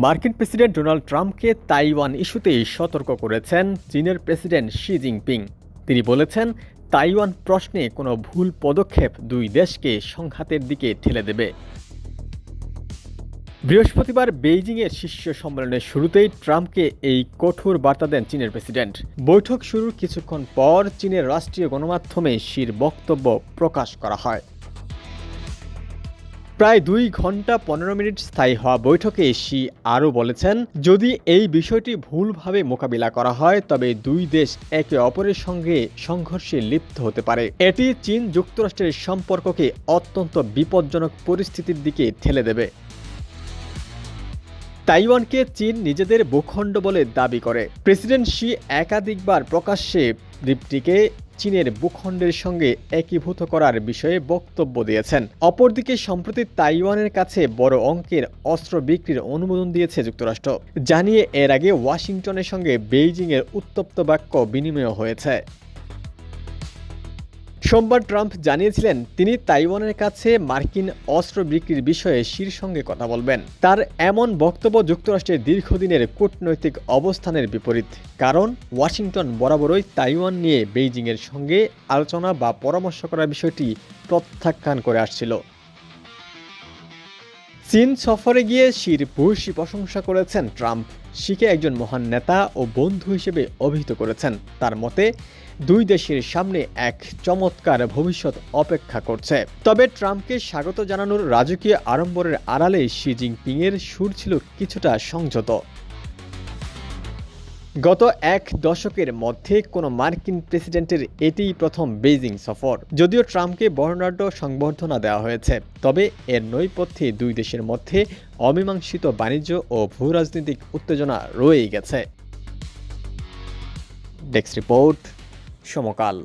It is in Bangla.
মার্কিন প্রেসিডেন্ট ডোনাল্ড ট্রাম্পকে তাইওয়ান ইস্যুতে সতর্ক করেছেন চীনের প্রেসিডেন্ট শি জিনপিং। তিনি বলেছেন, তাইওয়ান প্রশ্নে কোনো ভুল পদক্ষেপ দুই দেশকে সংঘাতের দিকে ঠেলে দেবে। বৃহস্পতিবার বেইজিংয়ের শীর্ষ সম্মেলনের শুরুতেই ট্রাম্পকে এই কঠোর বার্তা দেন চীনের প্রেসিডেন্ট। বৈঠক শুরুর কিছুক্ষণ পর চীনের রাষ্ট্রীয় গণমাধ্যমে শির বক্তব্য প্রকাশ করা হয়। প্রায় 2 ঘন্টা 15 মিনিট স্থায়ী হওয়া বৈঠকে শি আরও বলেছেন, যদি এই বিষয়টি ভুলভাবে মোকাবিলা করা হয় তবে দুই দেশ একে অপরের সঙ্গে সংঘর্ষে লিপ্ত হতে পারে। এটি চীন যুক্তরাষ্ট্রের সম্পর্ককে অত্যন্ত বিপজ্জনক পরিস্থিতির দিকে ঠেলে দেবে। তাইওয়ানকে চীন নিজেদের ভূখণ্ড বলে দাবি করে। প্রেসিডেন্ট শি একাধিকবার প্রকাশ্যে দ্বীপটিকে চীনের ভূখণ্ডের সঙ্গে একীভূত করার বিষয়ে বক্তব্য দিয়েছেন। অপরদিকে সম্প্রতি তাইওয়ানের কাছে বড় অঙ্কের অস্ত্র বিক্রির অনুমোদন দিয়েছে যুক্তরাষ্ট্র, জানিয়ে এর আগে ওয়াশিংটনের সঙ্গে বেইজিংয়ের উত্তপ্ত বাক্য বিনিময় হয়েছে। সোমবার ট্রাম্প জানিয়েছিলেন, তিনি তাইওয়ানের কাছে মার্কিন অস্ত্র বিক্রির বিষয়ে শির সঙ্গে কথা বলবেন। তার এমন বক্তব্য যুক্তরাষ্ট্রের দীর্ঘদিনের কূটনৈতিক অবস্থানের বিপরীত, কারণ ওয়াশিংটন বরাবরই তাইওয়ান নিয়ে বেইজিংয়ের সঙ্গে আলোচনা বা পরামর্শ করার বিষয়টি প্রত্যাখ্যান করে আসছিল। চীন সফরে গিয়ে শির ভূয়সী প্রশংসা করেছেন ট্রাম্প। শিকে একজন মহান নেতা ও বন্ধু হিসেবে অভিহিত করেছেন। তার মতে, দুই দেশের সামনে এক চমৎকার ভবিষ্যৎ অপেক্ষা করছে। তবে ট্রাম্পকে স্বাগত জানানোর রাজকীয় আড়ম্বরের আড়ালে শি জিনপিংয়ের সুর ছিল কিছুটা সংযত। গত এক দশকের মধ্যে কোনো মার্কিন প্রেসিডেন্টের এটিই প্রথম বেইজিং সফর। যদিও ট্রাম্পকে বর্ণাঢ্য সংবর্ধনা দেওয়া হয়েছে, তবে এর নৈপথ্যে দুই দেশের মধ্যে অমীমাংসিত বাণিজ্য ও ভূরাজনৈতিক উত্তেজনা রয়েই গেছে। ডেস্ক রিপোর্ট, সমকাল।